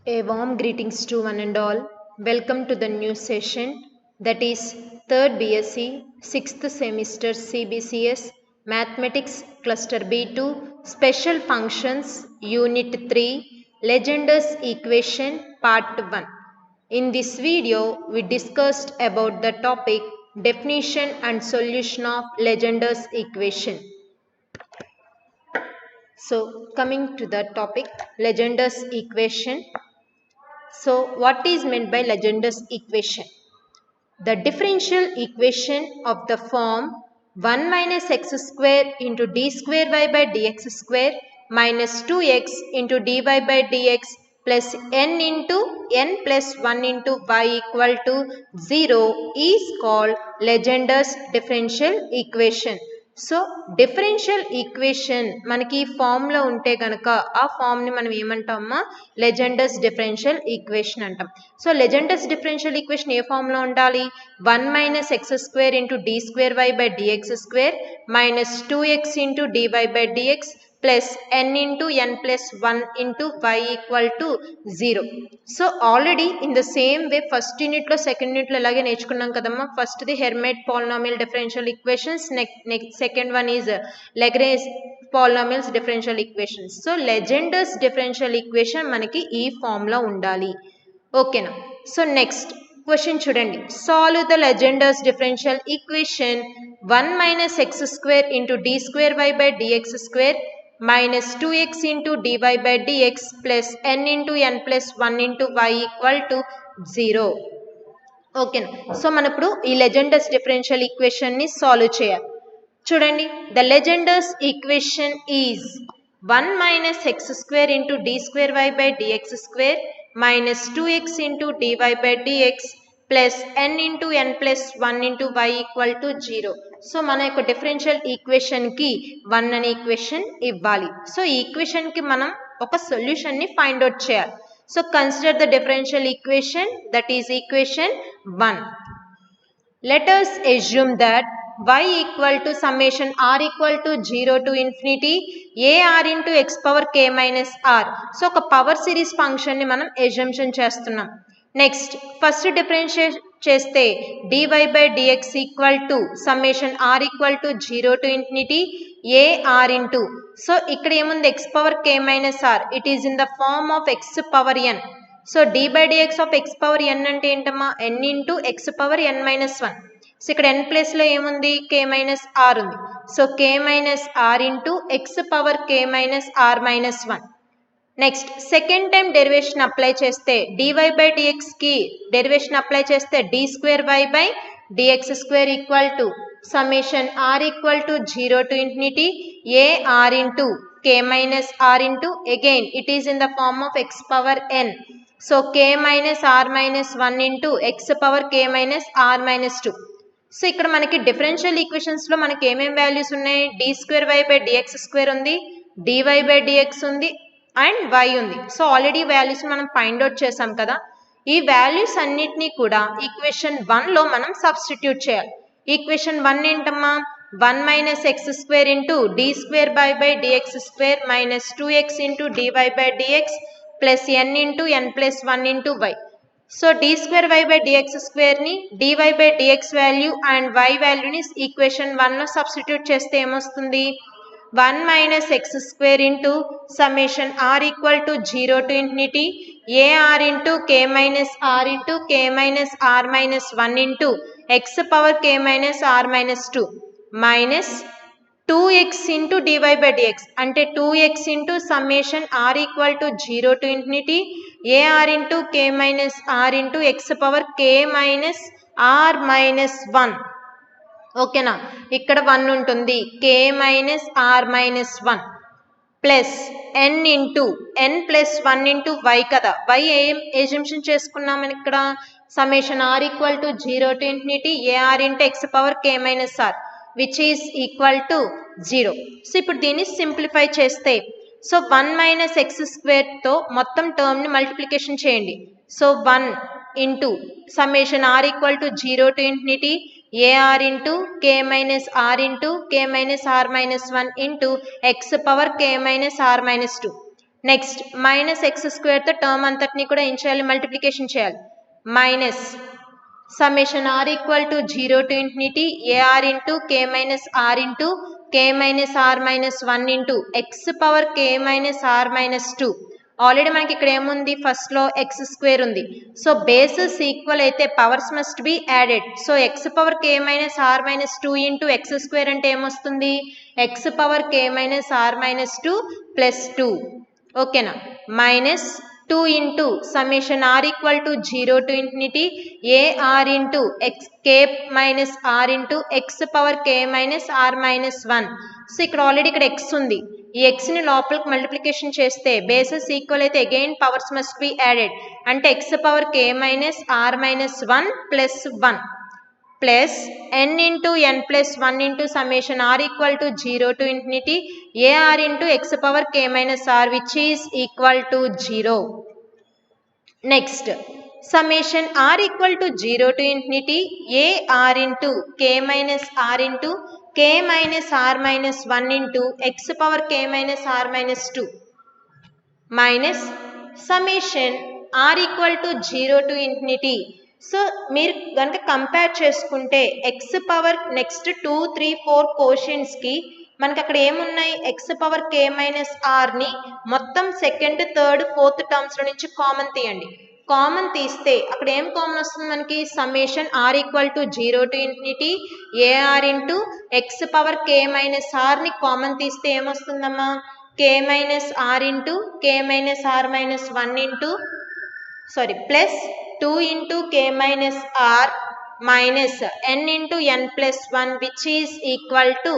A warm greetings to one and all. Welcome to the new session, that is 3rd BSc 6th semester CBCS Mathematics Cluster B2 Special Functions Unit 3 Legendous Equation Part 1. In this video, we discussed about the topic definition and solution of Legendous equation. So, coming to the topic Legendous equation. So, what is meant by Legendous equation? The differential equation of the form 1 minus x square into d square y by dx square minus 2x into dy by dx plus n into n plus 1 into y equal to 0 is called Legendous differential equation. So differential equation మనకి ఈ ఫామ్లో ఉంటే కనుక ఆ ఫామ్ని మనం ఏమంటామా Legendre's differential equation అంటాం. సో లెజెండస్ డిఫరెన్షియల్ ఈక్వేషన్ ఏ ఫామ్లో ఉండాలి? 1 minus x square into d square y by dx square minus 2x into DY by dx plus n into n plus 1 into y equal to 0. So already in the same way first unit lo second unit lo elage నేర్చుకున్నాం కదమ్మా. First the Hermite polynomial differential equations, second one is Lagrange polynomials differential equations. So Legendre's differential equation మనకి ఈ form లో ఉండాలి. ఓకేనా? So next question చూడండి. Solve the Legendre's differential equation 1 minus x square into d square y by dx square minus 2x into dy by dx plus n into n plus 1 into y equal to 0. ఓకేనా? So మనం ఇప్పుడు ఈ Legendre's differential equation ని solve చేయాలి. చూడండి, the Legendre's equation is 1 minus x square into d square y by dx square minus 2x into dy by dx plus n into n plus 1 into y equal to 0. So మన యొక్క differential ఈక్వేషన్కి 1 అనే equation ఇవ్వాలి. So ఈ ఈక్వేషన్కి మనం ఒక సొల్యూషన్ని find out చేయాలి. So consider the differential equation, that is equation 1. Let us assume that y equal to summation r equal to 0 to infinity ar into x power k minus r. So ఒక power series ఫంక్షన్ని మనం assumption చేస్తున్నాం. Next first differentiate చేస్తే dy by dx equal to summation r equal to 0 to infinity ar into, so ఇక్కడ ఏముంది x power k minus r, it is in the form of x power n. So d by dx of x power n అంటే ఏంటమ్మా? n into x power n minus 1. So ఇక్కడ n ప్లేస్లో ఏముంది? k minus r ఉంది. So k minus r into x power k minus r minus 1. Next second time derivation apply చేస్తే dy by dxకి derivation apply చేస్తే d square y by dx square equal to summation r equal to 0 to infinity ar into k minus r into again it is in the form of x power n. So k minus r minus 1 into x power k minus r minus 2. So ఇక్కడ మనకి differential ఈక్వేషన్స్లో మనకి ఏమేమి values ఉన్నాయి? D square y by dx square ఉంది, dy by dx ఉంది and y ఉంది. So already values మనం ఫైండ్ అవుట్ చేసాం కదా. ఈ వాల్యూస్ అన్నిటినీ కూడా ఈక్వేషన్ 1లో మనం సబ్స్టిట్యూట్ చేయాలి. ఈక్వేషన్ 1 ఏంటమ్మా? 1 minus x square into d square by by dx square minus 2x into DY by d x plus n into n plus 1 into y. So d square y by d x స్క్వేర్ని d y by d x value and y వాల్యూని equation 1లో substitute చేస్తే ఏమొస్తుంది? 1 minus x square into summation r equal to 0 to infinity ar into k minus r into k minus r minus 1 into x power k minus r minus 2 minus 2x into dy by dx అంటే 2x into summation r equal to 0 to infinity ar into k minus r into x power k minus r minus 1. ఓకేనా? ఇక్కడ 1 ఉంటుంది, k minus r minus 1 plus n into n plus 1 into y కదా. y ఏం assumption చేసుకున్నాం ఇక్కడ? Summation r equal to 0 to infinity ar into x power k minus r which is equal to 0. So ఇప్పుడు దీన్ని simplify చేస్తే so 1 minus x స్క్వేర్తో మొత్తం టర్మ్ని multiplication చేయండి. So 1 into summation r equal to 0 to infinity ar into k minus r into k minus r minus 1 into x power k minus r minus 2 next minus x స్క్వేర్తో term అంతటిని కూడా ఏం చేయాలి, multiplication చేయాలి. Minus summation r equal to 0 to infinity ar into k minus r into k minus r minus 1 into x power k minus r minus 2. Already మనకి ఇక్కడ ఏముంది, first లో ఎక్స్ స్క్వేర్ ఉంది. సో బేసెస్ ఈక్వల్ అయితే powers must be added. So x power k minus r minus 2 into x square అంటే ఏమొస్తుంది, x power k minus r minus 2 plus 2. ఓకేనా, minus 2 into summation r equal to 0 to infinity ar into x k minus r into x power k minus r minus 1. So ఇక్కడ already ఇక్కడ x ఉంది, ఈ x ని లోపలికి multiplication చేస్తే bases equal అయితే again powers must be added. అంటే x power k minus r minus 1 plus 1 plus n into n plus 1 into summation r equal to 0 to infinity ar into x power k minus r which is equal to 0. Next, summation r equal to 0 to infinity ar into k minus r into k minus r minus 1 into x power k minus r minus 2 minus summation r equal to 0 to infinity. So మీరు కనుక compare చేసుకుంటే X power next 2, 3, 4 క్వశ్చన్స్కి మనకి అక్కడ ఏమున్నాయి, X power k minus ఆర్ని మొత్తం second, third, fourth టర్మ్స్లో నుంచి కామన్ తీయండి. కామన్ తీస్తే అక్కడ ఏం కామన్ వస్తుంది మనకి, summation r equal to 0 to infinity a r into x power k minus ఆర్ని కామన్ తీస్తే ఏమొస్తుందమ్మా, k minus r into k minus r minus 1 into plus 2 into k minus r minus n into n plus 1 which is equal to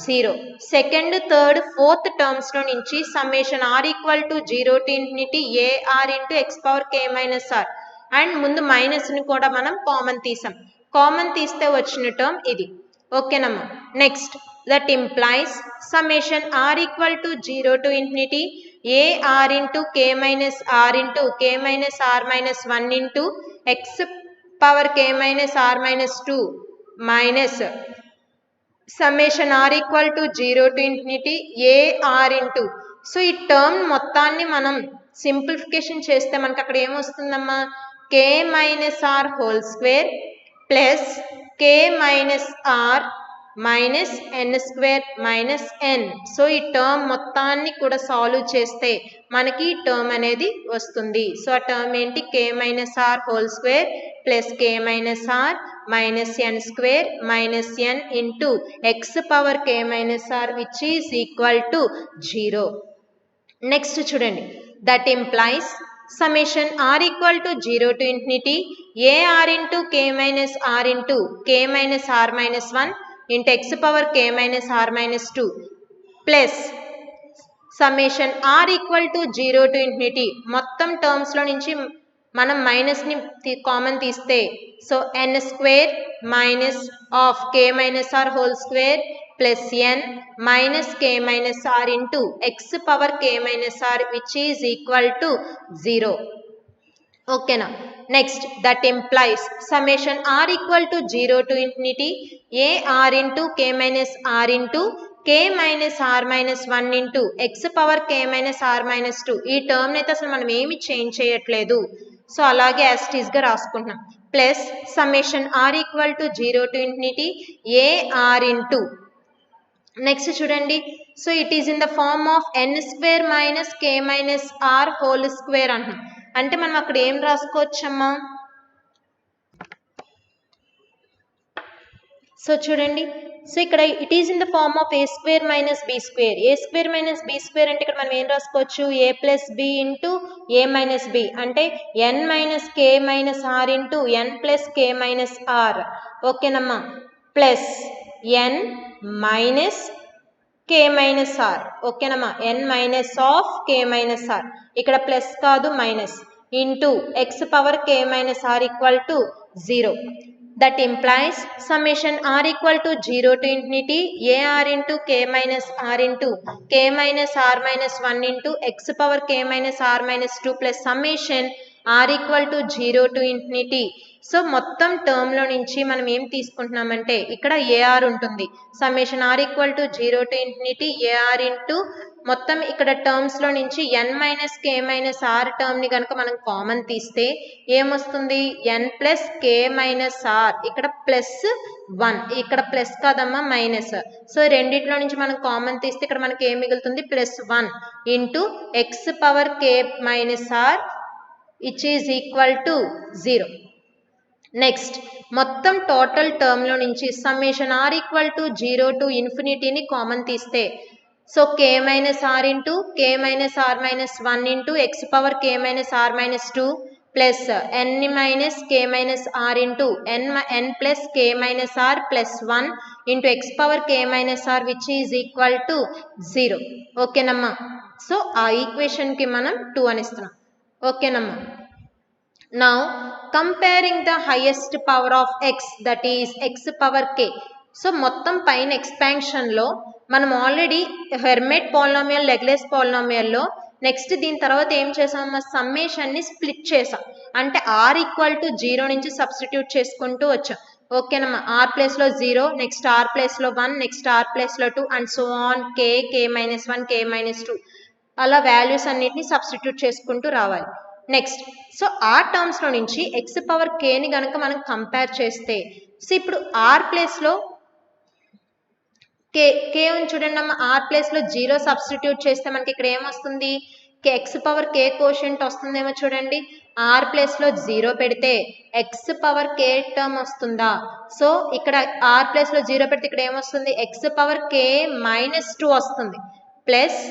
0. Second, third, fourth టర్మ్స్లో నుంచి summation r equal to 0 to infinity ar into x power k minus r and ముందు మైనస్ని కూడా మనం common తీసాం. Common తీస్తే వచ్చిన term ఇది. ఓకేనమ్మా, next that implies summation r equal to 0 to infinity ar into k minus r into k minus r minus 1 into x power k minus r minus 2 minus summation r equal to 0 to infinity ar into. So ఈ term మొత్తాన్ని మనం simplification చేస్తే మనకు అక్కడ ఏమొస్తుందమ్మా, k minus r whole square plus k minus r minus n square minus n. So ఈ term మొత్తాన్ని కూడా సాల్వ్ చేస్తే మనకి ఈ టర్మ్ అనేది వస్తుంది. సో ఆ టర్మ్ ఏంటి, k minus r whole square plus k minus r minus n square minus n into x power k minus r which is equal to 0. Next చూడండి, that implies summation r equal to 0 to infinity ar into k minus r into k minus r minus 1 into x power k minus r minus 2 plus summation r equal to 0 to infinity మొత్తం టర్మ్స్లో నుంచి మనం మైనస్ని common తీస్తే so n square minus of k minus r whole square plus n minus k minus r into x power k minus r which is equal to 0. ఓకేనా, next that implies summation r equal to 0 to infinity ar into k minus r into k minus r minus 1 into x power k minus r minus 2. ఈ term అయితే అసలు మనం ఏమి change చేయట్లేదు, so అలాగే as it ఈస్గా రాసుకుంటున్నాం. Plus summation r equal to 0 to infinity ar into next చూడండి, so it is in the form of n square minus k minus r whole square అంటున్నాం. అంటే మనం అక్కడ ఏం రాసుకోవచ్చమ్మా, సో చూడండి, సో ఇక్కడ it is in the form of a square minus b square. A square minus b square అంటే ఇక్కడ మనం ఏం రాసుకోవచ్చు, a plus b into a minus B అంటే n minus k minus r into n plus k minus r. ఓకేనమ్మా, plus n minus k minus r. ఓకేనమ్మా, n minus of k minus r, ఇక్కడ plus కాదు minus, into x power k minus r equal to 0. That implies summation r equal to 0 to infinity ar into k minus r into k minus r minus 1 into x power k minus r minus 2 plus summation r equal to 0 to infinity. So మొత్తం టర్మ్లో నుంచి మనం ఏం తీసుకుంటున్నామంటే ఇక్కడ a r ఉంటుంది. Summation r equal to 0 to infinity a r into మొత్తం ఇక్కడ టర్మ్స్లో నుంచి n minus k minus r టర్మ్ని కనుక మనం కామన్ తీస్తే ఏమొస్తుంది? N plus k minus r, ఇక్కడ ప్లస్ 1, ఇక్కడ ప్లస్ కాదమ్మా మైనస్. సో రెండిట్లో నుంచి మనం కామన్ తీస్తే ఇక్కడ మనకి ఏం మిగులుతుంది? Plus 1 into x power k minus r which is equal to 0. Next మొత్తం టోటల్ టర్మ్లో నుంచి summation r equal to 0 to ఇన్ఫినిటీని కామన్ తీస్తే so k minus r into k minus r minus 1 into x power k minus r minus 2 plus n minus k minus r into n plus k minus r plus 1 into x power k minus r which is equal to 0. ఓకేనమ్మా? So ఆ ఈక్వేషన్కి మనం 2 అని ఇస్తున్నాం. ఓకేనమ్మా? Now comparing the highest power of x, that is x power k. So మొత్తం పైన ఎక్స్పాన్షన్లో మనం already Hermite polynomial, లెగ్లెస్ పాలినామియల్లో next దీని తర్వాత ఏం చేసాం? సమ్మేషన్ని స్ప్లిట్ చేసాం. అంటే ఆర్ ఈక్వల్ టు 0 నుంచి సబ్స్టిట్యూట్ చేసుకుంటూ వచ్చాం. ఓకేనమ్మా? ఆర్ ప్లేస్లో 0, నెక్స్ట్ ఆర్ ప్లేస్లో 1, నెక్స్ట్ ఆర్ ప్లేస్లో 2 and so on K minus 1, K minus 2 అలా వాల్యూస్ అన్నిటిని సబ్స్టిట్యూట్ చేసుకుంటూ రావాలి. నెక్స్ట్ సో ఆ టర్మ్స్లో నుంచి ఎక్స్ పవర్ కేని కనుక మనం కంపేర్ చేస్తే సో ఇప్పుడు ఆర్ ప్లేస్లో కే అని చూడండి అమ్మ. ఆర్ ప్లేస్లో 0 సబ్స్టిట్యూట్ చేస్తే మనకి ఇక్కడ ఏమొస్తుంది? ఎక్స్ పవర్ కే కోషెంట్ వస్తుందేమో చూడండి. ఆర్ ప్లేస్లో 0 పెడితే ఎక్స్ పవర్ కే టర్మ్ వస్తుందా? సో ఇక్కడ ఆర్ ప్లేస్లో 0 పెడితే ఇక్కడ ఏమొస్తుంది? ఎక్స్ పవర్ కే మైనస్ 2 వస్తుంది. ప్లస్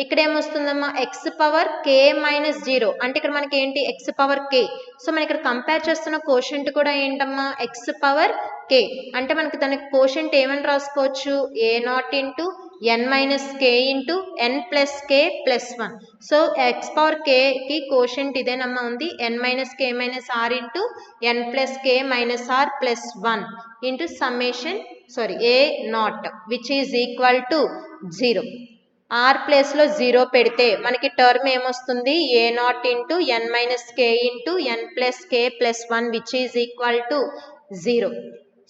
ఇక్కడ ఏమొస్తుందమ్మా? ఎక్స్ పవర్ కే మైనస్ 0 అంటే ఇక్కడ మనకి ఏంటి? ఎక్స్ పవర్ కే. సో మనం ఇక్కడ కంపేర్ చేస్తున్న కోషెంట్ కూడా ఏంటమ్మా? X power k. అంటే మనకి దానికి కోషెంట్ ఏమని రాసుకోవచ్చు? A nought into n minus k into n plus k plus 1. So x power కేకి కోషెంట్ ఇదేనమ్మా ఉంది. N minus k minus r into n plus k minus r plus 1 into summation a nought which is equal to 0. R ప్లేస్లో 0 పెడితే మనకి term ఏమొస్తుంది? A nought into n minus k into n plus k plus 1 which is equal to 0.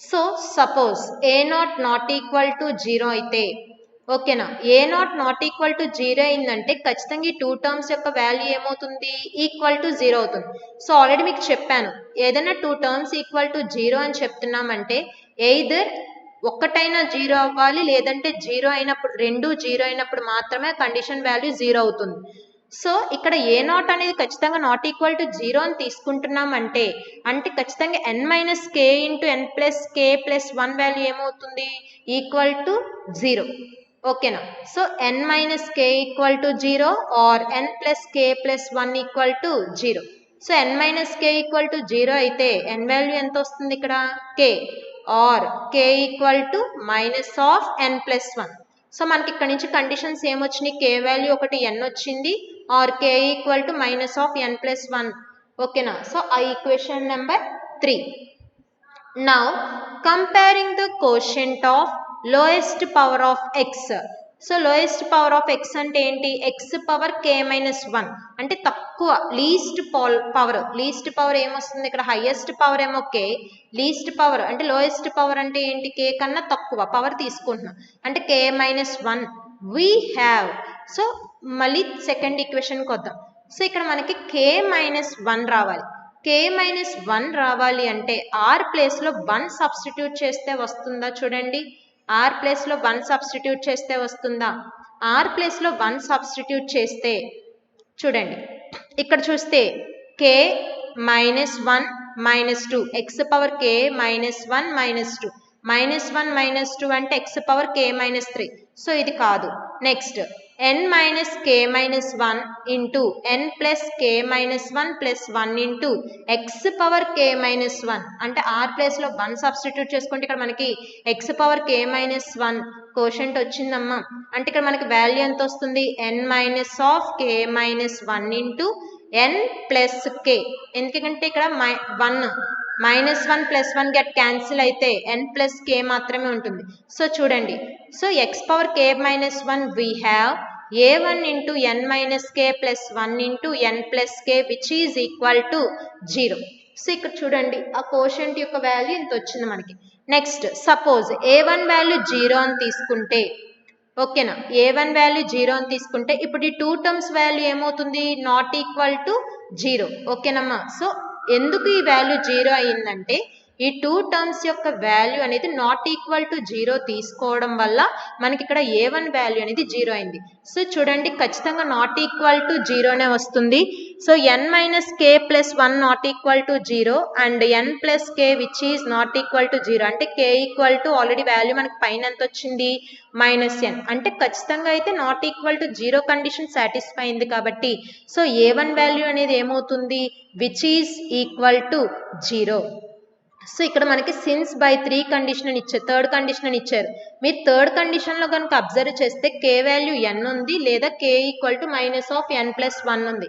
So suppose A not not equal to 0 అయితే ఓకేనా? ఏ not not equal to 0 అయిందంటే ఖచ్చితంగా ఈ 2 terms యొక్క వాల్యూ ఏమవుతుంది? ఈక్వల్ టు 0 అవుతుంది. So already మీకు చెప్పాను, ఏదైనా 2 టర్మ్స్ ఈక్వల్ టు 0 అని చెప్తున్నామంటే ఎయిదర్ ఒక్కటైనా 0 అవ్వాలి, లేదంటే 0 అయినప్పుడు, రెండు 0 అయినప్పుడు మాత్రమే కండిషన్ వాల్యూ 0 అవుతుంది. సో ఇక్కడ ఏ నాట్ అనేది ఖచ్చితంగా నాట్ ఈక్వల్ టు 0 అని తీసుకుంటున్నామంటే అంటే ఖచ్చితంగా n minus k into n plus k plus 1 value ఏమవుతుంది? Equal to 0. ఓకేనా? So n minus k equal to 0 or n plus k plus 1 equal to 0. So n minus k equal to 0 అయితే n value ఎంత వస్తుంది ఇక్కడ? K or k equal to minus of n plus 1. So మనకి ఇక్కడ నుంచి conditions ఏమొచ్చినాయి? కే value ఒకటి n వచ్చింది r k equal to minus of n plus 1. ఓకేనా? సో ఆ equation number 3. Now comparing the coefficient of lowest power of x. So lowest power of x అంటే ఏంటి? X power k minus 1 అంటే తక్కువ, least power. Least power ఏమొస్తుంది ఇక్కడ? Highest power ఏమో కే, least power అంటే లోయెస్ట్ పవర్ అంటే ఏంటి? కే కన్నా తక్కువ పవర్ తీసుకుంటున్నాం అంటే కే మైనస్ 1 వీ హ్యావ్. సో మళ్ళీ సెకండ్ ఈక్వేషన్కి వద్దాం. సో ఇక్కడ మనకి కే మైనస్ 1 రావాలి. కే మైనస్ 1 రావాలి అంటే ఆర్ ప్లేస్లో 1 సబ్స్టిట్యూట్ చేస్తే వస్తుందా? చూడండి, ఆర్ ప్లేస్లో 1 సబ్స్టిట్యూట్ చేస్తే వస్తుందా? ఆర్ ప్లేస్లో 1 సబ్స్టిట్యూట్ చేస్తే చూడండి, ఇక్కడ చూస్తే k minus 1 minus 2 x power k minus 1 minus 2 minus 1 minus 2 అంటే x power k minus 3. So ఇది కాదు. Next n minus k minus 1 into n plus k minus 1 plus 1 into x power k minus 1 అంటే r ప్లేస్లో 1 substitute చేసుకుంటే ఇక్కడ మనకి x power k minus 1 quotient వచ్చిందమ్మా. అంటే ఇక్కడ మనకి వాల్యూ ఎంత వస్తుంది? n minus of k minus 1 into n plus k. ఎందుకంటే ఇక్కడ 1 మైనస్ 1 ప్లస్ 1 గెట్ క్యాన్సిల్ అయితే ఎన్ ప్లస్ కే మాత్రమే ఉంటుంది. సో చూడండి, so x power k minus 1 we have a1 into n minus k plus 1 into n plus k which is equal to 0. So ఇక్కడ చూడండి ఆ quotient యొక్క వాల్యూ ఇంత వచ్చింది మనకి. నెక్స్ట్ సపోజ్ a1 వాల్యూ 0 అని తీసుకుంటే, ఓకేనా, a1 వాల్యూ 0 అని తీసుకుంటే ఇప్పుడు ఈ 2 టర్మ్స్ వాల్యూ ఏమవుతుంది, నాట్ ఈక్వల్ టు 0. ఓకేనమ్మా. సో ఎందుకు ఈ వాల్యూ 0 అయ్యిందంటే ఈ 2 టర్మ్స్ యొక్క వాల్యూ అనేది నాట్ ఈక్వల్ టు 0 తీసుకోవడం వల్ల మనకి ఇక్కడ a1 వాల్యూ అనేది 0 అయింది. సో చూడండి ఖచ్చితంగా నాట్ ఈక్వల్ టు 0నే వస్తుంది. So n minus k plus 1 not equal to 0 and n plus k which is not equal to 0 అంటే k equal to already value మనకి పైన ఎంత వచ్చింది, -n, అంటే ఖచ్చితంగా అయితే not equal to 0 condition satisfy అయింది కాబట్టి సో a1 వాల్యూ అనేది ఏమవుతుంది, which is equal to 0. So ఇక్కడ మనకి సిన్స్ బై 3 కండిషన్ అని ఇచ్చారు, థర్డ్ కండిషన్ అని ఇచ్చారు. మీరు థర్డ్ కండిషన్లో కనుక అబ్జర్వ్ చేస్తే k వాల్యూ n ఉంది లేదా k ఈక్వల్ టు -n+1 ఉంది.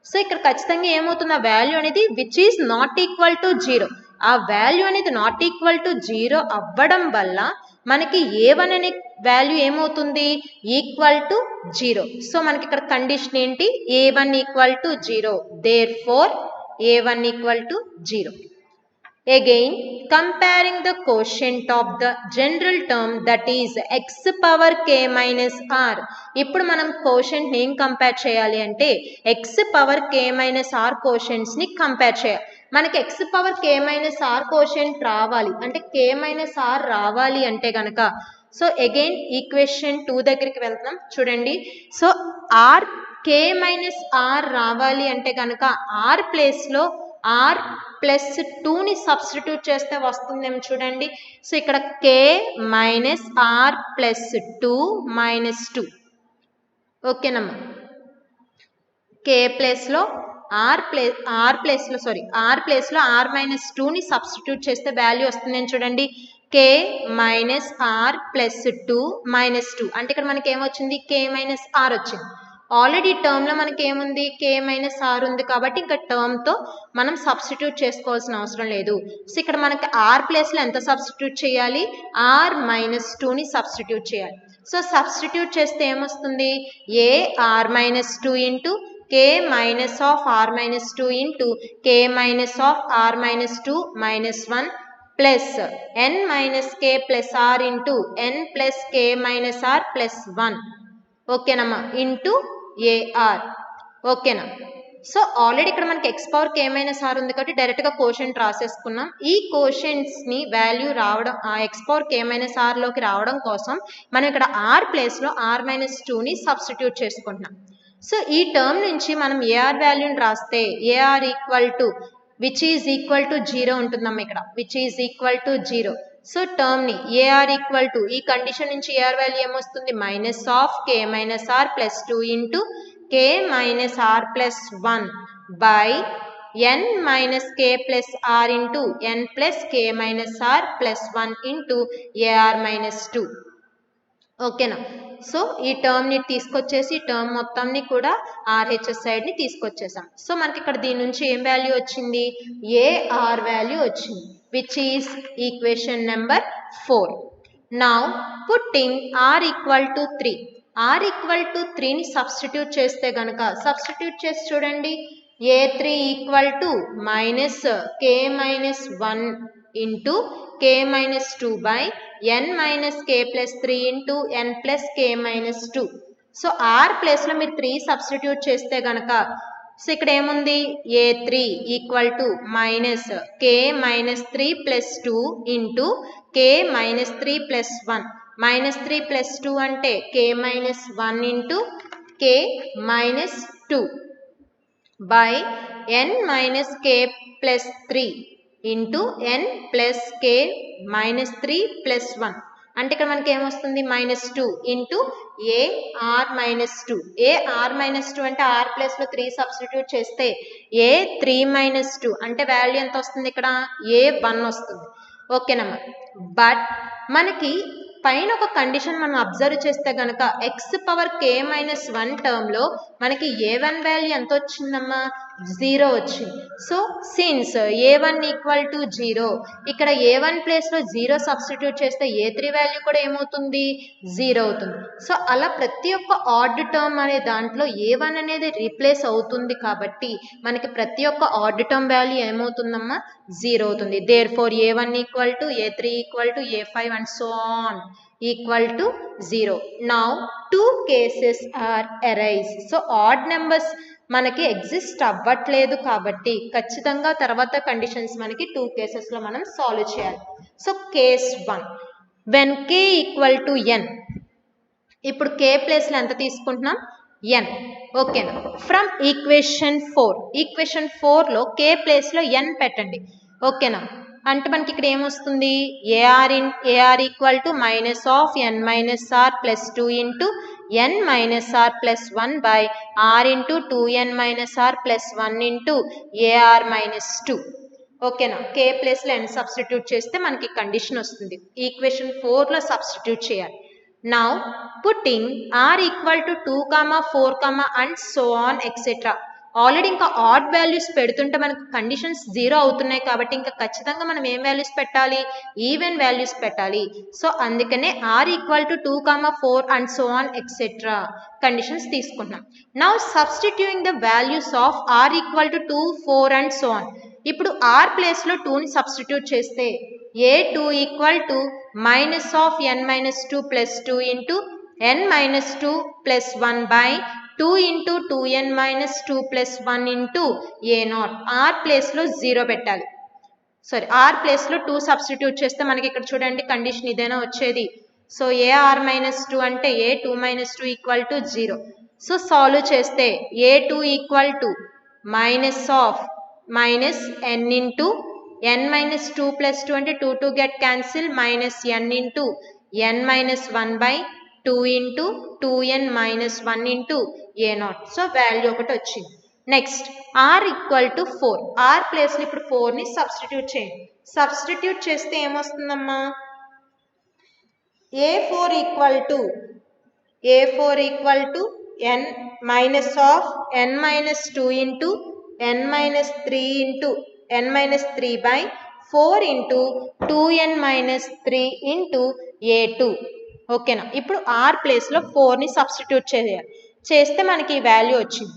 సో ఇక్కడ ఖచ్చితంగా ఏమవుతుంది, ఆ వాల్యూ అనేది which is not equal to 0, ఆ వాల్యూ అనేది నాట్ ఈక్వల్ టు 0 అవ్వడం వల్ల మనకి a1 అనే వాల్యూ ఏమవుతుంది, ఈక్వల్ టు 0. సో మనకి ఇక్కడ కండిషన్ ఏంటి, a1 equal to 0, therefore a1 equal to 0. Again, comparing the quotient of the general term that is x power k minus r. ఇప్పుడు మనం quotient ని ఏం కంపేర్ చేయాలి అంటే x power k minus r quotients ని compare చేయాలి. మనకి x power k minus r quotient రావాలి అంటే k minus r రావాలి అంటే గనక సో అగైన్ ఈక్వేషన్ 2 దగ్గరికి వెళ్తున్నాం చూడండి. So r k minus r రావాలి అంటే గనక r ప్లేస్లో r ప్లస్ 2ని సబ్స్టిట్యూట్ చేస్తే వస్తుందేమో చూడండి. సో ఇక్కడ k minus r plus 2 minus 2, ఓకేనమ్మా. k ప్లేస్లో r ప్లేస్లో r మైనస్ 2ని సబ్స్టిట్యూట్ చేస్తే వాల్యూ వస్తుందేమో చూడండి. k minus r plus 2 minus 2 అంటే ఇక్కడ మనకి ఏమొచ్చింది, k మైనస్ r వచ్చింది. ఆల్రెడీ టర్మ్లో మనకి ఏముంది, k మైనస్ r ఉంది కాబట్టి ఇంకా టర్మ్తో మనం సబ్స్టిట్యూట్ చేసుకోవాల్సిన అవసరం లేదు. సో ఇక్కడ మనకి r ప్లేస్లో ఎంత సబ్స్టిట్యూట్ చేయాలి, r మైనస్ 2ని సబ్స్టిట్యూట్ చేయాలి. సో సబ్స్టిట్యూట్ చేస్తే ఏమొస్తుంది, a r minus 2 into k minus of r minus 2 into k minus of r minus 2 minus 1 plus n minus k plus r into n plus k minus r plus 1, ఓకేనమ్మా, into ar, ఓకేనా. So already ఇక్కడ మనకి x power k minus r ఉంది కాబట్టి డైరెక్ట్గా quotient రాసేసుకున్నాం. ఈ కోషెంట్స్ని value రావడం ఆ x పవర్ k మైనస్ rలోకి రావడం కోసం మనం ఇక్కడ r ప్లేస్లో r మైనస్ 2ని సబ్స్టిట్యూట్ చేసుకుంటున్నాం. సో ఈ టర్మ్ నుంచి మనం ar వాల్యూని రాస్తే ar equal to which is equal to 0 ఉంటుందమ్మా ఇక్కడ, which is equal to 0. So టర్మ్ని ar ఈక్వల్ టు ఈ కండిషన్ నుంచి ar వాల్యూ ఏమొస్తుంది, minus of k minus r plus 2 into k minus r plus 1 by n minus k plus r into n plus k minus r plus 1 into ar minus 2, ఓకేనా. So ఈ టర్మ్ని తీసుకొచ్చేసి term మొత్తాన్ని కూడా RHS సైడ్ని తీసుకొచ్చేసాం. So మనకి ఇక్కడ దీని నుంచి ఏం వాల్యూ వచ్చింది, ar వాల్యూ వచ్చింది, which is equation number 4. Now putting r equal to 3, r equal to 3ని substitute చేస్తే గనక సబ్స్టిట్యూట్ చేసి చూడండి, a3 equal to minus k minus 1 into k minus 2 by n minus k plus 3 into n plus k minus 2. So r ప్లేస్లో మీరు 3 substitute చేస్తే గనక so ఇక్కడ ఏముంది, a3 equal to minus k minus 3 plus 2 into k minus 3 plus 1, minus 3 plus 2 అంటే k minus 1 into k minus 2 by n minus k plus 3 into n plus k minus 3 plus 1 అంటే ఇక్కడ మనకి ఏమొస్తుంది, -2 into ar minus 2. ar minus 2 అంటే r ప్లేస్లో 3 substitute చేస్తే a3 minus 2 అంటే value ఎంత వస్తుంది, ఇక్కడ a1 వస్తుంది, ఓకేనమ్మా. బట్ మనకి పైన ఒక కండిషన్ మనం అబ్జర్వ్ చేస్తే కనుక ఎక్స్ పవర్ k మైనస్ 1 టర్మ్లో మనకి a1 వాల్యూ ఎంత వచ్చిందమ్మా 0 వచ్చింది. So since a1 equal to 0 ఇక్కడ a1 ప్లేస్లో 0 సబ్స్టిట్యూట్ చేస్తే a3 వాల్యూ కూడా ఏమవుతుంది 0 అవుతుంది. సో అలా ప్రతి ఒక్క ఆడ్ టర్మ్ అనే దాంట్లో a1 అనేది రీప్లేస్ అవుతుంది కాబట్టి మనకి ప్రతి ఒక్క ఆడ్ టర్మ్ వాల్యూ ఏమవుతుందమ్మా 0 అవుతుంది. Therefore a1 equal to a3 equal to a5 and so on equal to 0. Now two cases are arise. So odd numbers మనకి ఎగ్జిస్ట్ అవ్వట్లేదు కాబట్టి ఖచ్చితంగా తర్వాత కండిషన్స్ మనకి 2 కేసెస్లో మనం సాల్వ్ చేయాలి. So case 1 when k equal to n, ఇప్పుడు k ప్లేస్లో ఎంత తీసుకుంటున్నాం n. ఓకేనా. ఫ్రమ్ ఈక్వేషన్ 4లో k ప్లేస్లో n పెట్టండి. ఓకేనా. అంటే మనకి ఇక్కడ ఏమొస్తుంది AR equal to minus of n minus r plus 2 into n minus r plus 1 by r into 2n minus r plus 1 into AR minus 2. ఓకేనా. k ప్లేస్లో n సబ్స్టిట్యూట్ చేస్తే మనకి కండిషన్ వస్తుంది. ఈక్వేషన్ 4లో సబ్స్టిట్యూట్ చేయాలి. Now putting r equal to 2, 4 and so on etcetera. Already ఇంకా add values పెడుతుంటే మనకు కండిషన్స్ 0 అవుతున్నాయి కాబట్టి ఇంకా ఖచ్చితంగా మనం ఏం వాల్యూస్ పెట్టాలి ఈవెన్ వాల్యూస్ పెట్టాలి. సో అందుకనే r equal to 2, 4 and so on etcetera conditions తీసుకుంటున్నాం. Now substituting the values of r equal to 2, 4 and so on. ఇప్పుడు r ప్లేస్లో 2ని సబ్స్టిట్యూట్ చేస్తే a2 equal to minus of n minus 2 plus 2 into n minus 2 plus 1 by 2 into 2n minus 2 plus 1 into a0. r ప్లేస్లో 0 పెట్టాలి. Sorry, r ప్లేస్లో 2 substitute చేస్తే మనకి ఇక్కడ చూడండి కండిషన్ ఇదేనా వచ్చేది. సో ar మైనస్ 2 అంటే a2 minus 2 equal to 0. So solve చేస్తే a2 equal to minus of minus n into n minus 2 plus 2 అంటే 2 get cancel minus n into n minus 1 by 2 into 2n minus 1 into a0. So value ఒకటి వచ్చింది. Next r equal to 4. r ప్లేస్లో ఇప్పుడు 4ని substitute చేయండి. Substitute చేస్తే ఏమొస్తుందమ్మా a4 equal to n minus of n minus 2 into n minus 3 into n minus 3 by 4 into 2n minus 3 into a2. ఓకేనా. ఇప్పుడు r ప్లేస్లో 4ని substitute చేస్తే మనకి ఈ వాల్యూ వచ్చింది.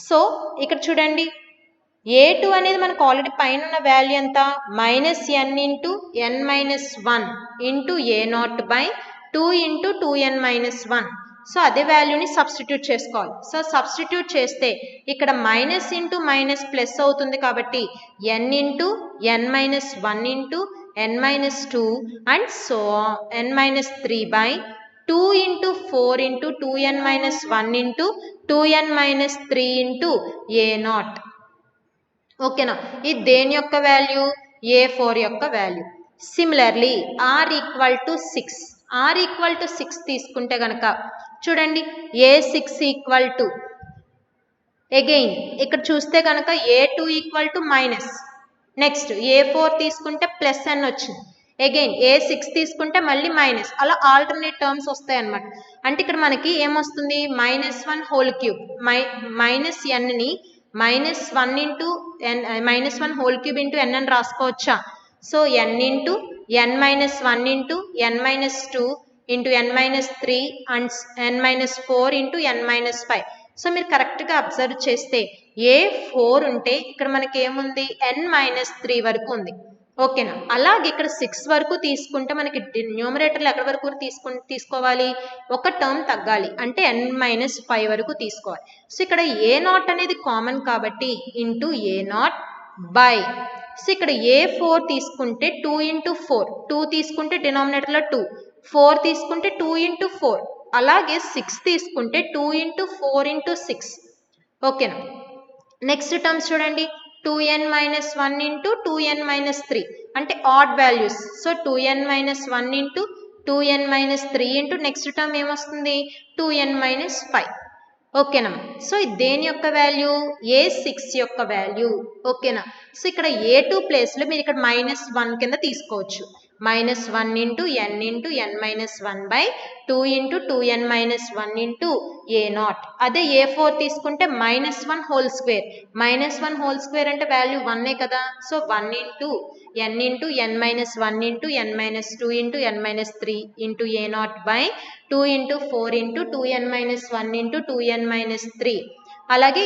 సో ఇక్కడ చూడండి a2 అనేది మనకు ఆల్రెడీ పైన ఉన్న వాల్యూ ఎంత minus n into n minus 1 into a0 by 2 into 2n minus 1. So అదే వాల్యూని సబ్స్టిట్యూట్ చేసుకోవాలి. సో సబ్స్టిట్యూట్ చేస్తే ఇక్కడ మైనస్ ఇంటూ మైనస్ ప్లస్ అవుతుంది కాబట్టి n into n minus 1 into n minus 2 and so on n minus 3 by 2 into 4 into 2n minus 1 into 2n minus 3 into a0. ఓకేనా. ఇది దేని యొక్క వాల్యూ a4 యొక్క value. Similarly r equal to 6. r equal to 6 తీసుకుంటే కనుక చూడండి a6 equal to again ఇక్కడ చూస్తే కనుక a2 equal to minus, next a4 తీసుకుంటే ప్లస్ n వచ్చింది, అగైన్ a6 తీసుకుంటే మళ్ళీ మైనస్, అలా ఆల్టర్నేట్ టర్మ్స్ వస్తాయి అన్నమాట. అంటే ఇక్కడ మనకి ఏమొస్తుంది -1 హోల్ క్యూబ్ మైనస్ nని -1 into -1 whole cube into n అని రాసుకోవచ్చా. So n into n minus 1 into n minus 2 into n minus 3 and n minus 4 into n minus 5. So మీరు కరెక్ట్గా అబ్జర్వ్ చేస్తే a4 ఉంటే ఇక్కడ మనకి ఏముంది n-3 వరకు ఉంది. ఓకేనా. అలాగే ఇక్కడ 6 వరకు తీసుకుంటే మనకి న్యూమరేటర్లు ఎక్కడి వరకు తీసుకోవాలి, ఒక టర్మ్ తగ్గాలి అంటే n-5 వరకు తీసుకోవాలి. సో ఇక్కడ a0 అనేది కామన్ కాబట్టి ఇంటూ a0 బై, సో ఇక్కడ a4 తీసుకుంటే 2 ఇంటూ 4, 2 తీసుకుంటే డినామినేటర్లో 2, 4 తీసుకుంటే 2 ఇంటూ 4, అలాగే 6 తీసుకుంటే 2 ఇంటూ 4 ఇంటూ 6. ఓకేనా. నెక్స్ట్ టర్మ్స్ చూడండి 2n minus 1 into 2n minus 3 అంటే odd values. So 2n minus 1 into 2n minus 3 into next term ఏమొస్తుంది 2n మైనస్ 5. ఓకేనా. సో దేని యొక్క వాల్యూ a6 యొక్క వాల్యూ. ఓకేనా. సో ఇక్కడ a2 ప్లేస్లో మీరు ఇక్కడ -1 కింద తీసుకోవచ్చు. minus 1 into n minus 1 by 2 into 2n minus 1 into a naught. అదే a4 తీసుకుంటే minus 1 whole square. minus 1 whole square అంటే వాల్యూ 1 కదా. So 1 into n minus 1 into n minus 2 into n minus 3 into a naught by 2 into 4 into 2n minus 1 into 2n minus 3. అలాగే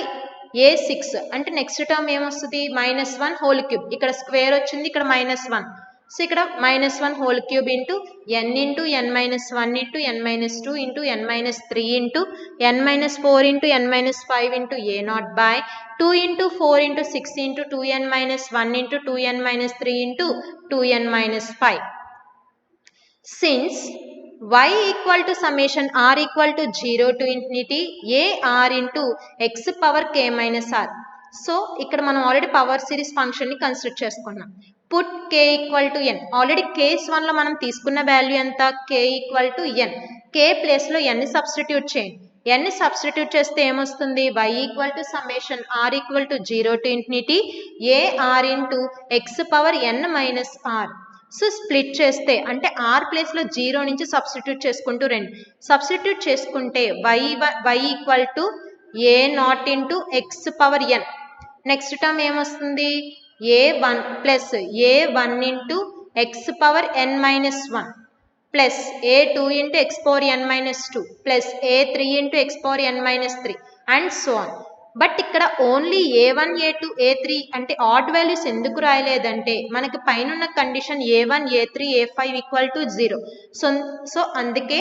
a6 అంటే next term ఏమొస్తుంది minus 1 whole cube. ఇక్కడ square వచ్చింది, ఇక్కడ minus 1. So ఇక్కడ minus 1 whole cube into n minus 1 into n minus 2 into n minus 3 into n minus 4 into n minus 5 into a naught by 2 into 4 into 6 into 2n minus 1 into 2n minus 3 into 2n minus 5. Since y equal to summation r equal to 0 to infinity a r into x power k minus r. So ఇక్కడ మనం already power series function ని consider చేసుకున్నాం. Put k equal to n. Already case 1 లో మనం తీసుకున్న value ఎంత, k equal to n. k place లో n ని సబ్స్టిట్యూట్ చేయండి. n ని సబ్స్టిట్యూట్ చేస్తే ఏమొస్తుంది, y equal to summation r equal to 0 to infinity a r into x power n minus r. So split చేస్తే అంటే r ప్లేస్ లో 0 నుంచి సబ్స్టిట్యూట్ చేసుకుంటూ రండి. సబ్స్టిట్యూట్ చేసుకుంటే y equal to a naught into x power n. Next term ఏమొస్తుంది, a1 plus a1 into x power n minus 1 plus a2 into x power n minus 2 plus a3 into x power n minus 3 and so on. But ఇక్కడ only a1 a2 a3 అంటే odd values ఎందుకు రాయలేదంటే మనకి పైన ఉన్న condition a1 a3 a5 equal to 0. So అందుకే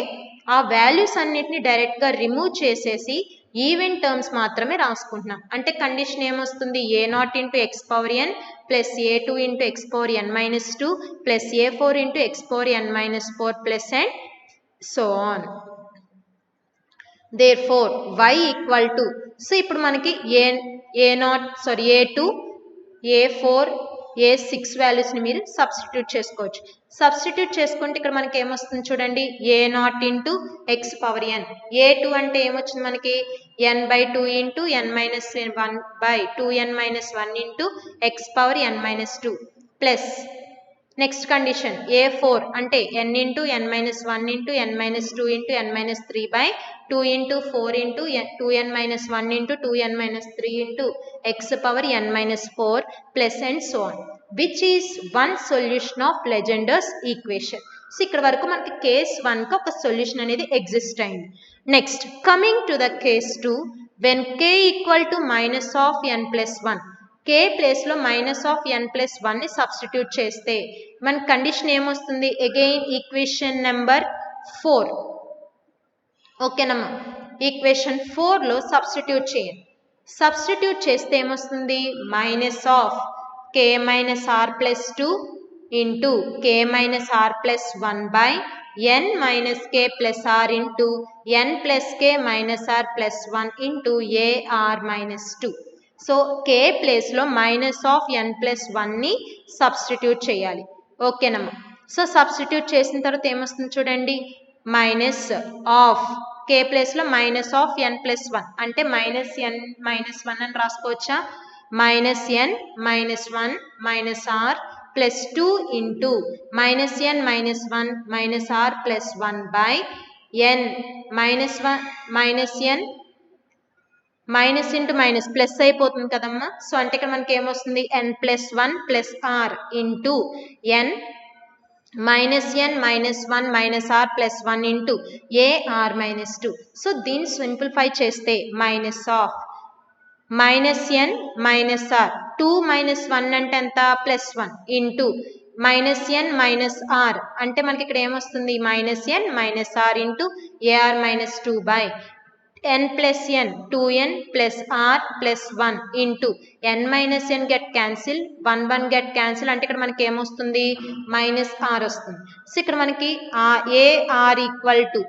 ఆ values అన్నిటిని డైరెక్ట్గా రిమూవ్ చేసేసి ఈవెన్ టర్మ్స్ మాత్రమే రాసుకుంటున్నాం. అంటే కండిషన్ ఏమొస్తుంది, a nought into x power n plus a two into x power n minus 2 plus ఏ4 into x power n minus 4 plus and so on. Therefore y equal to, so ఇప్పుడు మనకి ఏ2 ఏ4 ఏ6 వాల్యూస్ని మీరు substitute చేసుకోవచ్చు. Substitute చేసుకుంటే ఇక్కడ మనకి ఏమొస్తుంది చూడండి, a nought into x power n. A two అంటే ఏమొచ్చింది మనకి n by 2 into n minus 1 by 2n minus 1 into x power n minus 2 plus next condition a4 into n into n minus 1 into n minus 2 into n minus 3 by 2 into 4 into 2n minus 1 into 2n minus 3 into x power n minus 4 plus and so on, which is one solution of లెజెండర్స్ equation. So ఇక్కడ వరకు మనకి case 1కి ఒక solution అనేది exist అయింది. Next coming to the case 2, when k equal to minus of n plus 1, k ప్లేస్లో minus of n plus 1ని substitute చేస్తే మన కండిషన్ ఏమొస్తుంది, అగైన్ ఈక్వేషన్ నెంబర్ 4. ఓకేనమ్మా, ఈక్వేషన్ 4లో సబ్స్టిట్యూట్ చేయండి. సబ్స్టిట్యూట్ చేస్తే ఏమొస్తుంది, minus of k minus r plus 2 into k minus r plus 1 by n minus k plus r into n plus k minus r plus 1 into a r minus 2. So k ప్లేస్లో minus of n plus 1ని substitute చేయాలి. ఓకేనమ్మా, సో substitute చేసిన తర్వాత ఏమొస్తుంది చూడండి, minus of k ప్లేస్లో మైనస్ ఆఫ్ n ప్లస్ 1 అంటే మైనస్ n మైనస్ 1 అని రాసుకోవచ్చా, minus n minus 1 minus r plus 2 into minus n minus 1 minus r plus 1 by n minus 1 minus n minus into minus plus అయిపోతుంది కదమ్మా. So అంటే ఇక్కడ మనకి ఏమొస్తుంది, n plus 1 plus r into n minus n minus 1 minus r plus 1 into a r minus 2. So దీన్ని simplify చేస్తే minus of minus n minus r 2 minus 1 అంటే ఎంత, plus 1 into minus n minus r అంటే మనకి ఇక్కడ ఏమొస్తుంది, minus n minus r into a r minus 2 by n plus n 2n plus r plus 1 into n minus n get cancel 1 get cancel అంటే ఇక్కడ మనకి ఏమొస్తుంది, మైనస్ ఆర్ వస్తుంది. So ఇక్కడ మనకి ఏఆర్ ఈక్వల్ టు,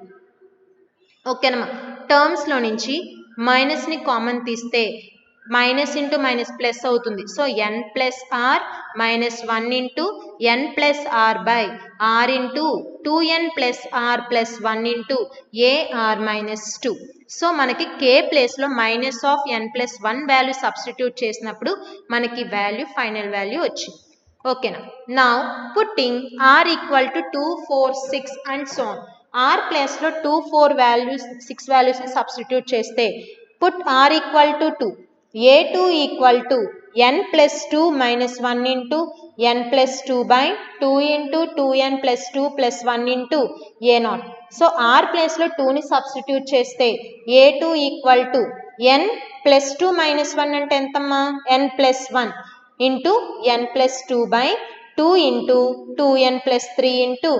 ఓకేనమ్మా, టర్మ్స్లో నుంచి మైనస్ని కామన్ తీస్తే మైనస్ ఇంటూ మైనస్ ప్లస్ అవుతుంది. So n plus r minus 1 into n plus r by r into 2n plus r plus 1 into a r minus 2. So మనకి k ప్లేస్లో minus of n plus 1 value substitute చేసినప్పుడు మనకి value final value వచ్చింది. ఓకేనా. Now putting r equal to 2, 4, 6 and so on. R ప్లేస్లో 2, 4 values 6 వాల్యూస్ని substitute చేస్తే put r equal to 2, a2 equal to n plus 2 minus 1 into n plus 2 by 2 into 2n plus 2 plus 1 into a0. So r ప్లేస్లో 2ని substitute చేస్తే a2 equal to n plus 2 minus 1 అంటే ఎంతమ్మా n plus 1 into n plus 2 by 2 into 2n plus 3 into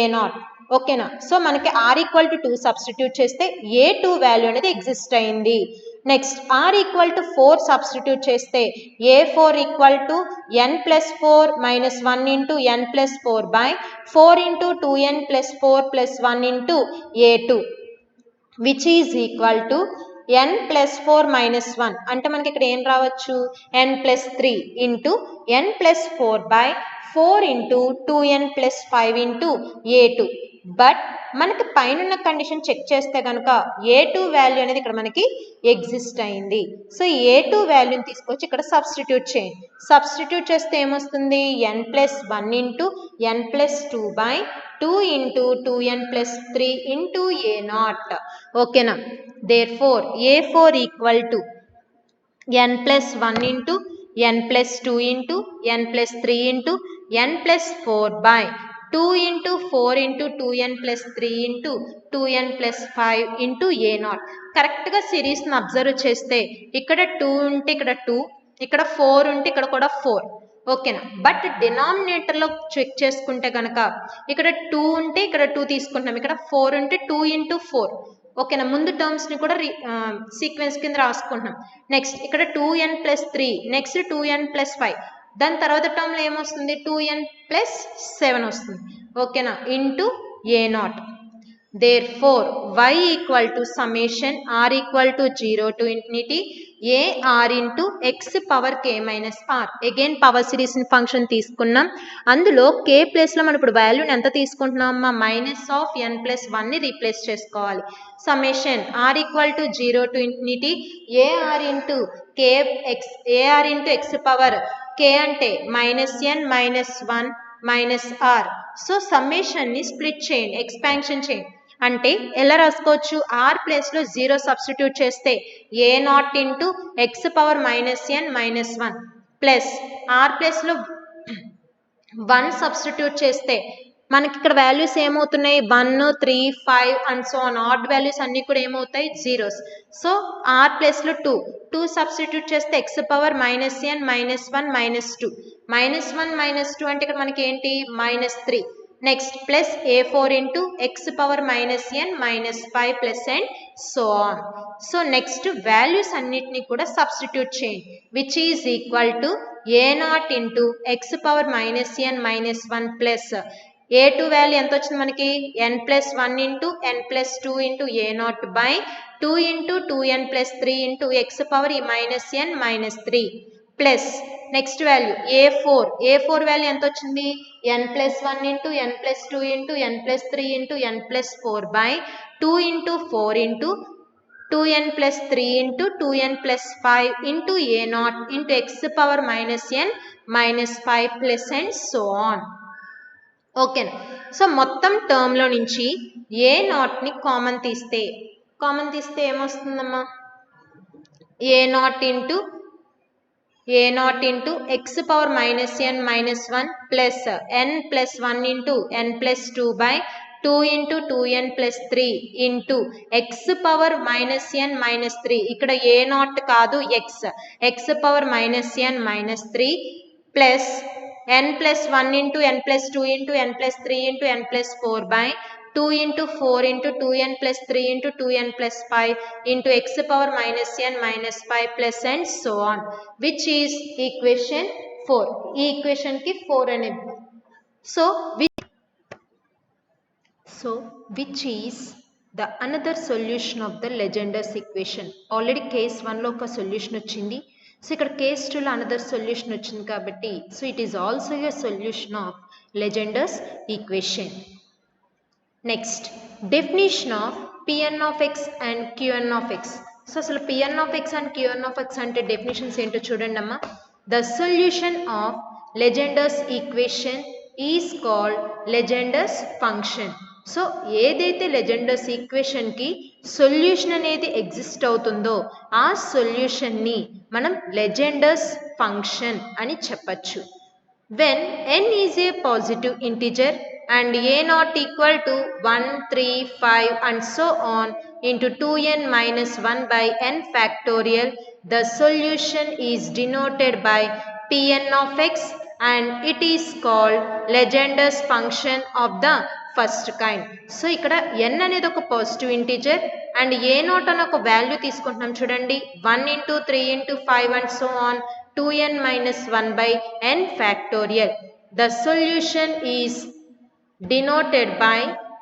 a0. ఓకేనా. So మనకి are equal to 2 substitute చేస్తే a2 value అనేది exist అయింది. Next r equal to 4 substitute చేస్తే a4 equal to n plus 4 minus 1 into n plus 4 by 4 into 2n plus 4 plus 1 into a2 which is equal to n plus 4 minus 1 అంటే మనకి ఇక్కడ ఏం రావచ్చు n plus 3 into n plus 4 by 4 into 2n plus 5 into a2. But మనకి పైన condition check చేస్తే కనుక a2 value అనేది ఇక్కడ మనకి ఎగ్జిస్ట్ అయింది. సో a2 వాల్యూని తీసుకొచ్చి ఇక్కడ సబ్స్టిట్యూట్ చేయండి. సబ్స్టిట్యూట్ చేస్తే ఏమొస్తుంది n plus 1 into n plus 2 by 2 into 2n plus 3 into a0. ఓకేనా. therefore a4 equal to n plus 1 into n plus 2 into n plus 3 into n plus 4 by 2 into 4 into 2n plus 3 into 2n plus 5 into a0. కరెక్ట్గా సిరీస్ని observe చేస్తే ఇక్కడ 2 ఉంటే ఇక్కడ 2, ఇక్కడ 4 ఉంటే ఇక్కడ కూడా 4. ఓకేనా. బట్ డినామినేటర్లో చెక్ చేసుకుంటే కనుక ఇక్కడ 2 ఉంటే ఇక్కడ 2 తీసుకుంటున్నాం, ఇక్కడ 4 ఉంటే 2 ఇంటూ 4. ఓకేనా. ముందు టర్మ్స్ని కూడా సీక్వెన్స్ కింద రాసుకుంటున్నాం. నెక్స్ట్ ఇక్కడ 2n plus 3, next 2n plus 5, దాని తర్వాత టర్మ్లో ఏమొస్తుంది 2n ప్లస్ 7 వస్తుంది. ఓకేనా. Into a0. therefore y equal to summation r equal to 0 to infinity ar into x power k minus r. Again power series function తీసుకున్నాం. అందులో k ప్లేస్లో మనం ఇప్పుడు వాల్యూని ఎంత తీసుకుంటున్నామమ్మా మైనస్ ఆఫ్ n ప్లస్ 1ని రీప్లేస్ చేసుకోవాలి. Summation r equal to 0 to infinity ar into k x ar into x power k అంటే minus n minus 1 minus r. So సమ్మేషన్ని స్ప్లిట్ చేయండి, ఎక్స్పాన్షన్ చేయండి. అంటే ఎలా రాసుకోవచ్చు r ప్లేస్లో 0 సబ్స్టిట్యూట్ చేస్తే a0 into x power minus n minus 1 plus r ప్లేస్లో 1 సబ్స్టిట్యూట్ చేస్తే మనకి ఇక్కడ వాల్యూస్ ఏమవుతున్నాయి 1, 3, 5 and so on. Odd values అన్నీ కూడా ఏమవుతాయి జీరోస్. సో r ప్లేస్లో 2 సబ్స్టిట్యూట్ చేస్తే x power minus n minus 1 minus 2 minus 1 minus 2 అంటే ఇక్కడ మనకి ఏంటి minus 3. Next plus a4 into x power minus n minus 5 plus and so on. So next values అన్నిటినీ కూడా సబ్స్టిట్యూట్ చేయండి which is equal to a0 into x power minus n minus 1 plus a2 value ఎంత వచ్చింది మనకి n plus 1 into n plus 2 into a0 by 2 into 2n plus 3 into x power ఈ minus n minus 3 plus next value a4 value ఎంత వచ్చింది n plus 1 into n plus 2 into n plus 3 into n plus 4 by 2 into 4 into 2n plus 3 into 2n plus 5 into a0 into x power minus n minus 5 plus and so on. ఓకేనా. So మొత్తం టర్మ్లో నుంచి a0ని common తీస్తే ఏమొస్తుందమ్మా a0 into x power minus n minus 1 plus n plus 1 into n plus 2 by 2 into 2n plus 3 into x power minus n minus 3, ఇక్కడ a0 కాదు x power minus n minus 3 plus n plus 1 into n plus 2 into n plus 3 into n plus 4 by 2 into 4 into 2n plus 3 into 2n plus 5 into x power minus n minus 5 plus and so on which is equation 4. ఈ ఈక్వేషన్కి 4 అనేది. So which is the another solution of the Legendre's equation. Already case 1లో ఒక solution వచ్చింది. So ఇక్కడ case 2లో another solution వచ్చింది కాబట్టి so it is also a solution of లెజెండర్స్ equation. Next definition of Pn of x and Qn of x. So అసలు Pn of x and Qn of x అంటే definitions ఏంటో చూడండి అమ్మా. The solution of Legendre's equation is called Legendre's function. So ఏదైతే లెజెండర్స్ ఈక్వేషన్కి solution అనేది exist అవుతుందో ఆ సొల్యూషన్ని మనం లెజెండర్స్ ఫంక్షన్ అని చెప్పచ్చు. When n is a positive integer and a not equal to 1, 3, 5 and so on into 2n minus 1 by n factorial, the solution is denoted by Pn of x and it is called Legendre's function of the first kind. So ఇక్కడ n అనేది ఒక positive integer and A not అని ఒక value తీసుకుంటున్నాం చూడండి. 1 into 3 into 5 and so on 2n minus 1 by n factorial. The solution is denoted by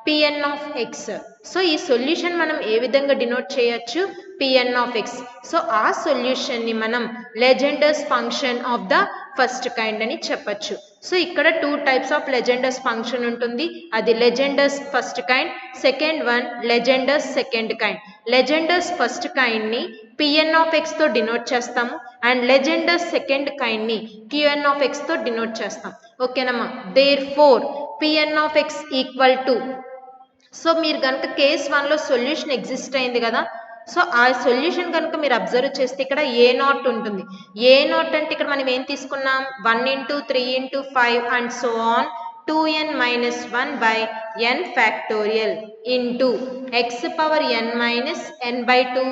Pn of x. So ఈ solution మనం ఏ విధంగా డినోట్ చేయొచ్చు? Pn of x. సో ఆ సొల్యూషన్ని మనం లెజెండర్స్ function of the first kind అని చెప్పచ్చు. సో ఇక్కడ 2 types of లెజెండర్స్ function ఉంటుంది. అది Legendre's first kind, second one Legendre's second kind. Legendre's first కైండ్ని Pn of x తో డినోట్ చేస్తాము అండ్ లెజెండర్స్ సెకండ్ కైండ్ని Qn of x తో డినోట్ చేస్తాం. ఓకేనమ్మా? Therefore Pn of x ఈక్వల్ టు, సో మీరు కనుక కేస్ 1లో సొల్యూషన్ ఎగ్జిస్ట్ అయింది కదా, సో ఆ సొల్యూషన్ కనుక మీరు అబ్జర్వ్ చేస్తే ఇక్కడ ఏ నాట్ ఉంటుంది. ఏ నాట్ అంటే ఇక్కడ మనం ఏం తీసుకున్నాం? 1 into 3 into 5 and so on 2n minus 1 by n factorial into x power n minus n by 2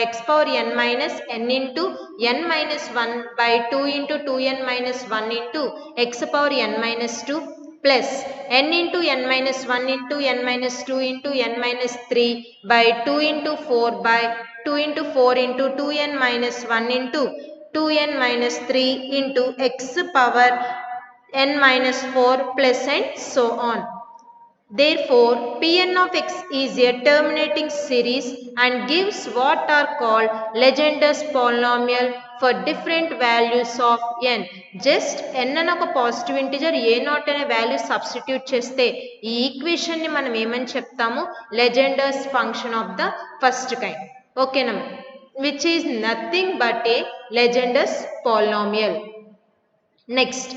x power n minus n into n minus 1 by 2 into 2n minus 1 into x power n minus 2 plus n into n minus 1 into n minus 2 into n minus 3 by 2 into 4 by 2 into 4 into 2n minus 1 into 2n minus 3 into x power n minus 4 plus and so on. Therefore, Pn of x is a terminating series and gives what are called Legendre's polynomial for different values of n. Just n అని ఒక positive integer a naught అనే value substitute చేస్తే ఈ ఈక్వేషన్ని మనం ఏమని చెప్తాము? Legendre's function of the first kind. ఓకేనా? Which is nothing but a Legendre's polynomial. Next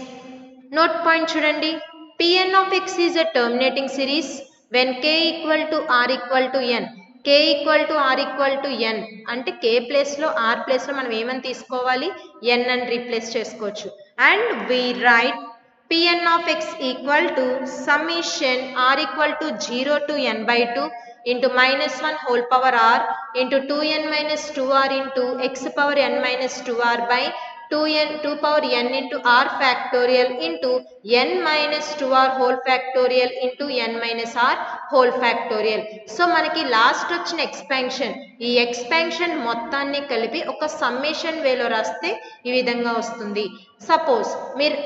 note point చూడండి. Pn of x is a terminating series when k equal to r equal to n. k equal to r equal to n అంటే k ప్లేస్లో r ప్లేస్లో మనం ఏమని తీసుకోవాలి? n అని replace చేసుకోవచ్చు. And we write Pn of x equal to summation r equal to 0 to n by 2 into minus 1 whole power r into 2n minus 2r into x power n minus 2r by 2 power n into r factorial into n minus 2r whole factorial into n minus r whole factorial. So మనకి last వచ్చిన expansion, ఈ expansion మొత్తాన్ని కలిపి ఒక summation వేలో రాస్తే ఈ విధంగా వస్తుంది. సపోజ్ మీరు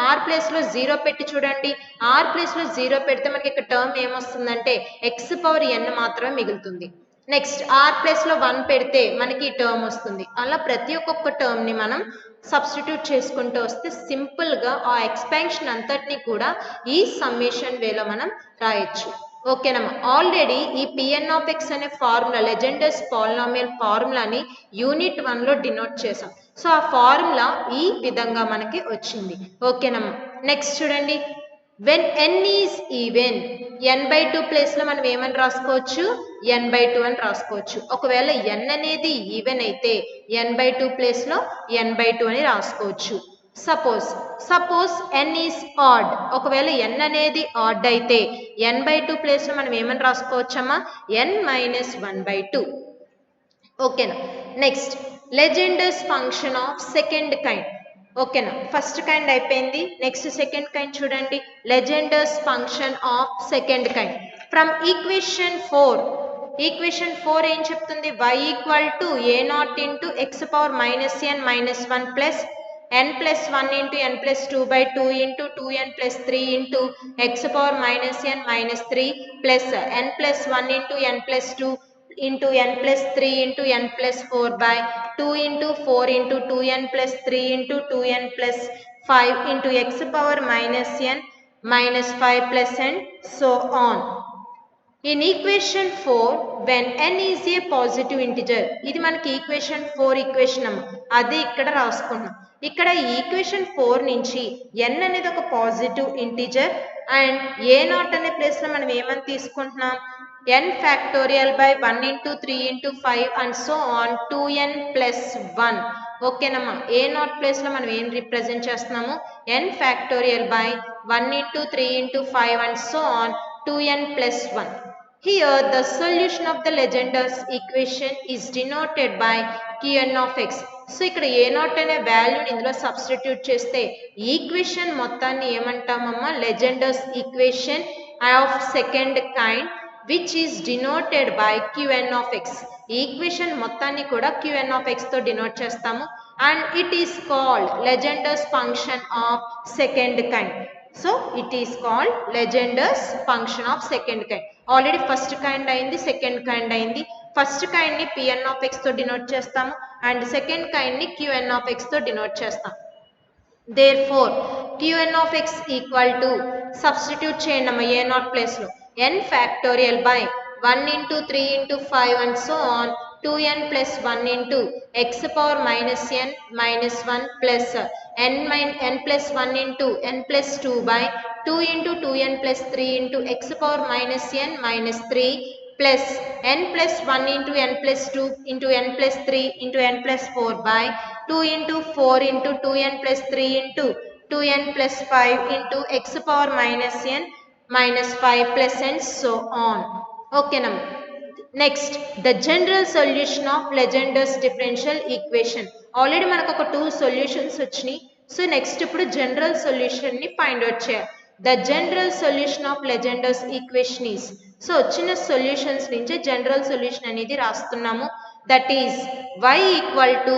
ఆర్ ప్లేస్లో 0 పెట్టి చూడండి. ఆర్ ప్లేస్లో 0 పెడితే మనకి ఇక్కడ టర్మ్ ఏమొస్తుందంటే x పవర్ n మాత్రమే మిగులుతుంది. నెక్స్ట్ ఆర్ ప్లేస్లో 1 పెడితే మనకి ఈ టర్మ్ వస్తుంది. అలా ప్రతి ఒక్కొక్క టర్మ్ని మనం సబ్స్టిట్యూట్ చేసుకుంటూ వస్తే సింపుల్గా ఆ ఎక్స్పాన్షన్ అంతటిని కూడా ఈ సమ్మేషన్ వేలో మనం రాయొచ్చు. ఓకేనమ్మా? ఆల్రెడీ ఈ Pn of x అనే ఫార్ములా లెజెండర్స్ పాలినామియల్ ఫార్ములాని యూనిట్ 1లో డినోట్ చేసాం. సో ఆ ఫార్ములా ఈ విధంగా మనకి వచ్చింది. ఓకేనమ్మా? నెక్స్ట్ చూడండి. when n is even, n by 2 ప్లేస్లో మనం ఏమని రాసుకోవచ్చు? n by 2 అని రాసుకోవచ్చు. ఒకవేళ n అనేది ఈవెన్ అయితే n by 2 ప్లేస్లో n by 2 అని రాసుకోవచ్చు. Suppose n is odd. ఒకవేళ n అనేది ఆడ్ అయితే n by 2 ప్లేస్లో మనం ఏమని రాసుకోవచ్చమ్మా? n minus 1 by 2. ఓకేనా? Next Legendre's function of second kind. ఓకేనా? ఫస్ట్ కైండ్ అయిపోయింది. నెక్స్ట్ సెకండ్ కైండ్ చూడండి. Legendre's function of second kind from equation 4 ఏం చెప్తుంది? y equal to a nought into x power minus n minus 1 plus n plus 1 into n plus 2 by 2 into 2n plus 3 into x power minus n minus 3 plus n plus 1 into n plus 2 into n plus 3 into n plus 4 by 2 into 4 into 2n plus 3 into 2n plus 5 into x power minus n minus 5 plus and so on. In equation 4, when n is a positive integer, ఇది మనకి equation 4 equation అమ్మ, అది ఇక్కడ రాసుకున్నాం. ఇక్కడ ఈ equation 4 నుంచి n అనేది ఒక positive integer and A naught అనే ప్లేస్లో మనం ఏమని తీసుకుంటున్నాం, n factorial by 1 into 3 into 5 and so on 2n plus 1. ఓకేనమ్మా, ఏ నాట్ ప్లేస్లో మనం ఏం రిప్రజెంట్ చేస్తున్నాము, n factorial by 1 into 3 into 5 and so on 2n plus 1. Here the solution of the Legendre's equation is denoted by Qn of x. So ఇక్కడ ఏ naught అనే వాల్యూని ఇందులో substitute చేస్తే ఈక్వేషన్ మొత్తాన్ని ఏమంటామమ్మా, Legendre's equation of second kind which is denoted by Qn of x. Equation మొత్తాన్ని కూడా Qn of x తో డినోట్ చేస్తాము and it is called Legendre's function of second kind. So it is called Legendre's function of second kind. Already first kind అయింది, second kind అయింది. First kind ని Pn of x తో denote చేస్తాము and second kind ని Qn of x తో denote చేస్తాం. Therefore Qn of x ఈక్వల్ to, substitute చేయండి అమ్మ ఏ నాట్ ప్లేస్ లో, n factorial by 1 into 3 into 5 and so on 2n plus 1 into x power minus n minus 1 plus n plus 1 into n plus 2 by 2 into 2n plus 3 into x power minus n minus 3 plus n plus 1 into n plus 2 into n plus 3 into n plus 4 by 2 into 4 into 2n plus 3 into 2n plus 5 into x power minus n minus 5 plus and so on. Okay, now. Next, the general solution of Legendre's differential equation. Already మనకు ఒక 2 solutions వచ్చినాయి. So next ఇప్పుడు general solution ని find out చేయాలి. The general solution of Legendre's equation is, so వచ్చిన solutions నుంచి general solution అనేది రాస్తున్నాము. That is y equal to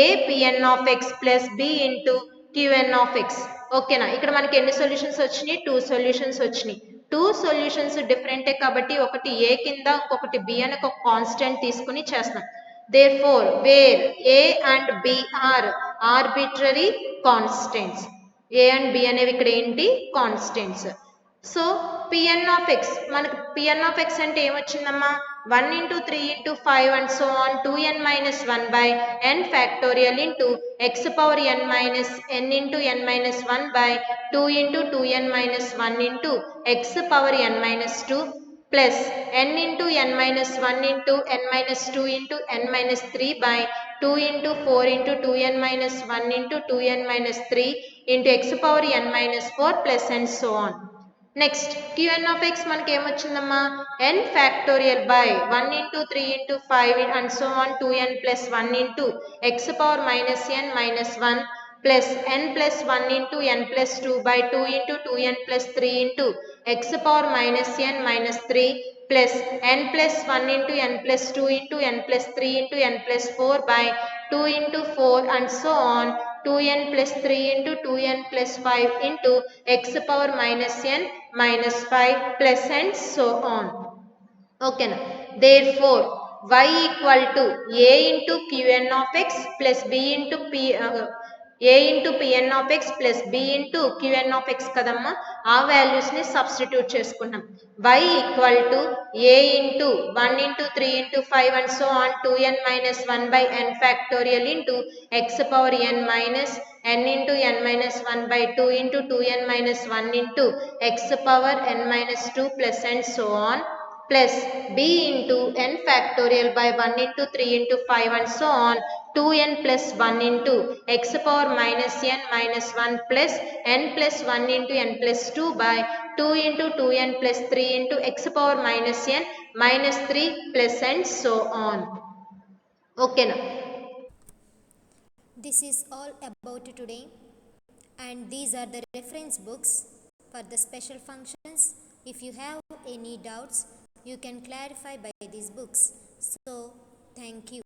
a pn of x plus b into qn of x. ఓకేనా, ఇక్కడ మనకి ఎన్ని సొల్యూషన్స్ వచ్చినాయి, 2 సొల్యూషన్స్ వచ్చినాయి. 2 సొల్యూషన్స్ డిఫరెంటే కాబట్టి ఒకటి ఏ కింద ఇంకొకటి బి అని ఒక కాన్స్టెంట్ తీసుకుని చేస్తాం. Therefore where a and b are arbitrary constants, a and b అనేవి ఇక్కడ ఏంటి, constants. So Pn of x, మనకు Pn of x అంటే ఏమొచ్చిందమ్మా, 1 into 3 into 5 and so on 2n minus 1 by n factorial into x power n minus n into n minus 1 by 2 into 2n minus 1 into x power n minus 2 plus n into n minus 1 into n minus 2 into n minus 3 by 2 into 4 into 2n minus 1 into 2n minus 3 into x power n minus 4 plus and so on. Next Qn of x మనకి ఏమొచ్చిందమ్మా, n factorial by 1 into 3 into 5 and so on 2n plus 1 into x power minus n minus 1 plus n plus 1 into n plus 2 by 2 into 2n plus 3 into x power minus n minus 3 plus n plus 1 into n plus 2 into n plus 3 into n plus 4 by 2 into 4 and so on 2n plus 3 into 2n plus 5 into x power minus n minus 5 plus and so on. Okay, now therefore y equal to a into qn of x plus b into a into pn of x plus b into qn of x కదమ్మా, ఆ values ని substitute చేసుకున్నాం. y equal to a into 1 into 3 into 5 and so on 2n minus 1 by n factorial into x power n minus n into n minus 1 by 2 into 2n minus 1 into x power n minus 2 plus and so on plus b into n factorial by 1 into 3 into 5 and so on 2n plus 1 into x power minus n minus 1 plus n plus 1 into n plus 2 by 2 into 2n plus 3 into x power minus n minus 3 plus and so on. Okay, now. This is all about today, and these are the reference books for the special functions. If you have any doubts, you can clarify by these books. So, thank you.